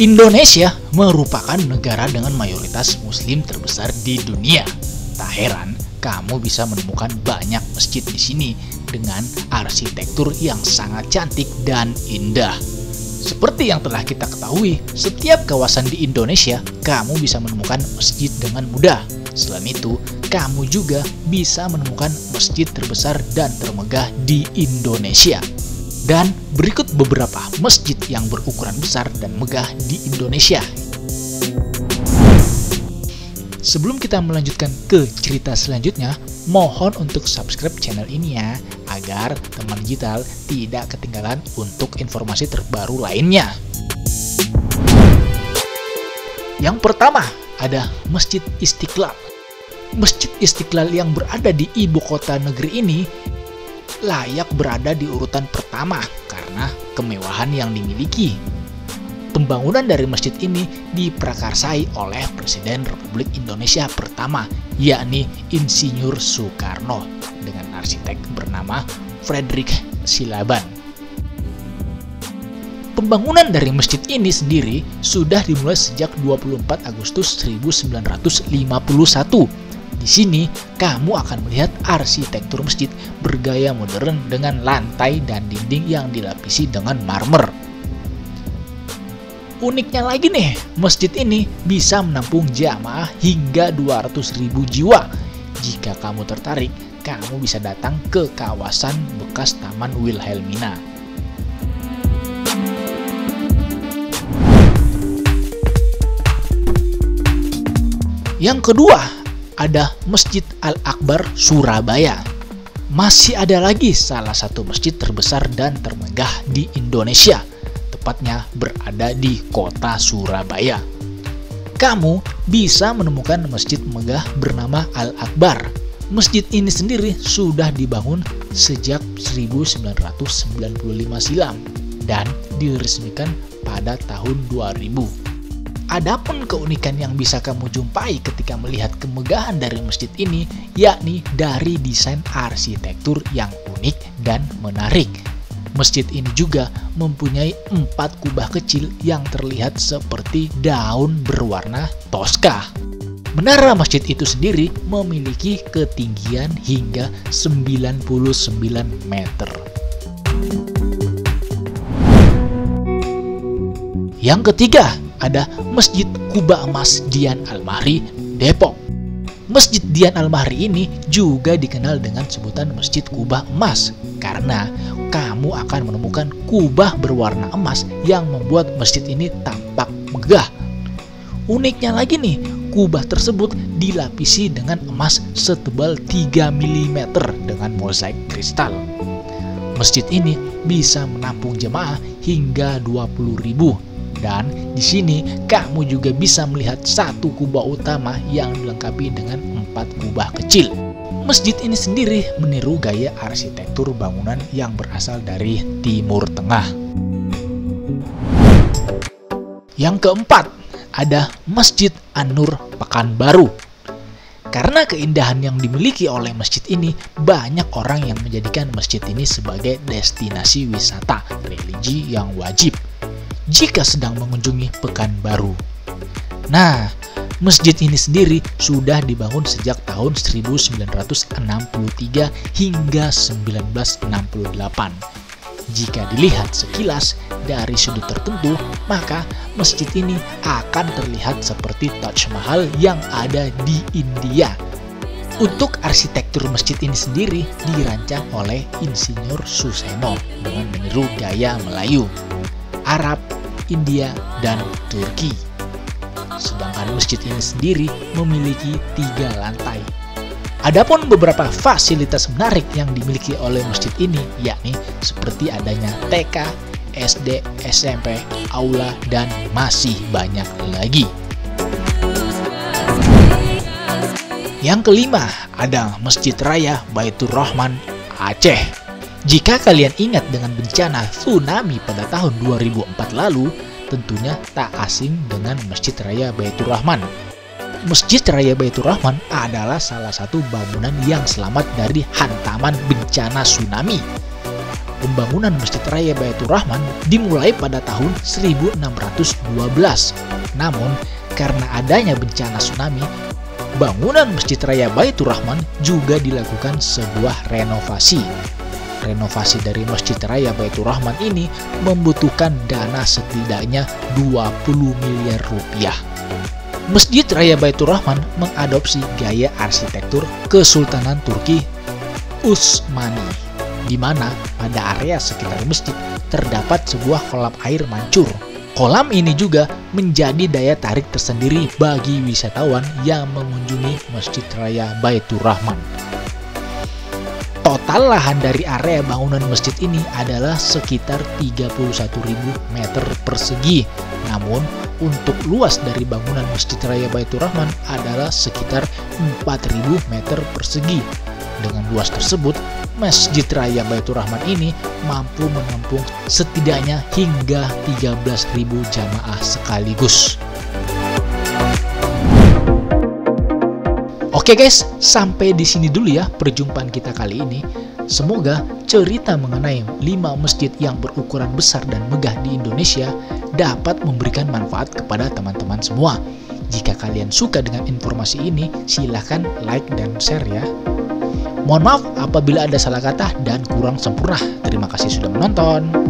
Indonesia merupakan negara dengan mayoritas muslim terbesar di dunia. Tak heran kamu bisa menemukan banyak masjid di sini dengan arsitektur yang sangat cantik dan indah. Seperti yang telah kita ketahui, setiap kawasan di Indonesia kamu bisa menemukan masjid dengan mudah. Selain itu, kamu juga bisa menemukan masjid terbesar dan termegah di Indonesia. Dan berikut beberapa masjid yang berukuran besar dan megah di Indonesia. Sebelum kita melanjutkan ke cerita selanjutnya, mohon untuk subscribe channel ini ya, agar teman digital tidak ketinggalan untuk informasi terbaru lainnya. Yang pertama, ada Masjid Istiqlal. Masjid Istiqlal yang berada di ibu kota negeri ini layak berada di urutan pertama karena kemewahan yang dimiliki. Pembangunan dari masjid ini diprakarsai oleh Presiden Republik Indonesia pertama, yakni Insinyur Soekarno, dengan arsitek bernama Frederick Silaban. Pembangunan dari masjid ini sendiri sudah dimulai sejak 24 Agustus 1951. Di sini, kamu akan melihat arsitektur masjid bergaya modern dengan lantai dan dinding yang dilapisi dengan marmer. Uniknya lagi nih, masjid ini bisa menampung jamaah hingga 200.000 jiwa. Jika kamu tertarik, kamu bisa datang ke kawasan bekas Taman Wilhelmina. Yang kedua, ada Masjid Al-Akbar Surabaya. Masih ada lagi salah satu masjid terbesar dan termegah di Indonesia, tepatnya berada di kota Surabaya. Kamu bisa menemukan masjid megah bernama Al-Akbar. Masjid ini sendiri sudah dibangun sejak 1995 silam dan diresmikan pada tahun 2000. Adapun keunikan yang bisa kamu jumpai ketika melihat kemegahan dari masjid ini, yakni dari desain arsitektur yang unik dan menarik. Masjid ini juga mempunyai 4 kubah kecil yang terlihat seperti daun berwarna toska. Menara masjid itu sendiri memiliki ketinggian hingga 99 meter. Yang ketiga, ada Masjid Kuba Emas Dian Al-Mahri, Depok. Masjid Dian Al-Mahri ini juga dikenal dengan sebutan Masjid Kubah Emas karena kamu akan menemukan kubah berwarna emas yang membuat masjid ini tampak megah. Uniknya lagi nih, kubah tersebut dilapisi dengan emas setebal 3 mm dengan mozaik kristal. Masjid ini bisa menampung jemaah hingga 20.000. Dan di sini kamu juga bisa melihat satu kubah utama yang dilengkapi dengan 4 kubah kecil. Masjid ini sendiri meniru gaya arsitektur bangunan yang berasal dari Timur Tengah. Yang keempat, ada Masjid An-Nur Pekanbaru. Karena keindahan yang dimiliki oleh masjid ini, banyak orang yang menjadikan masjid ini sebagai destinasi wisata religi yang wajib jika sedang mengunjungi Pekanbaru. Nah, masjid ini sendiri sudah dibangun sejak tahun 1963 hingga 1968. Jika dilihat sekilas dari sudut tertentu, maka masjid ini akan terlihat seperti Taj Mahal yang ada di India. Untuk arsitektur masjid ini sendiri dirancang oleh Insinyur Suseno dengan meniru gaya Melayu, Arab, India, dan Turki. Sedangkan masjid ini sendiri memiliki 3 lantai. Adapun beberapa fasilitas menarik yang dimiliki oleh masjid ini, yakni seperti adanya TK, SD, SMP, aula, dan masih banyak lagi. Yang kelima, ada Masjid Raya Baitur Rahman, Aceh. Jika kalian ingat dengan bencana tsunami pada tahun 2004 lalu, tentunya tak asing dengan Masjid Raya Baitur Rahman. Masjid Raya Baitur Rahman adalah salah satu bangunan yang selamat dari hantaman bencana tsunami. Pembangunan Masjid Raya Baitur Rahman dimulai pada tahun 1612. Namun, karena adanya bencana tsunami, bangunan Masjid Raya Baitur Rahman juga dilakukan sebuah renovasi. Renovasi dari Masjid Raya Baitur Rahman ini membutuhkan dana setidaknya 20 miliar rupiah. Masjid Raya Baitur Rahman mengadopsi gaya arsitektur Kesultanan Turki Utsmani, di mana pada area sekitar masjid terdapat sebuah kolam air mancur. Kolam ini juga menjadi daya tarik tersendiri bagi wisatawan yang mengunjungi Masjid Raya Baitur Rahman. Total lahan dari area bangunan masjid ini adalah sekitar 31.000 meter persegi. Namun, untuk luas dari bangunan Masjid Raya Baitur Rahman adalah sekitar 4.000 meter persegi. Dengan luas tersebut, Masjid Raya Baitur Rahman ini mampu menampung setidaknya hingga 13.000 jamaah sekaligus. Oke guys, sampai di sini dulu ya perjumpaan kita kali ini. Semoga cerita mengenai 5 masjid yang berukuran besar dan megah di Indonesia dapat memberikan manfaat kepada teman-teman semua. Jika kalian suka dengan informasi ini, silahkan like dan share ya. Mohon maaf apabila ada salah kata dan kurang sempurna. Terima kasih sudah menonton.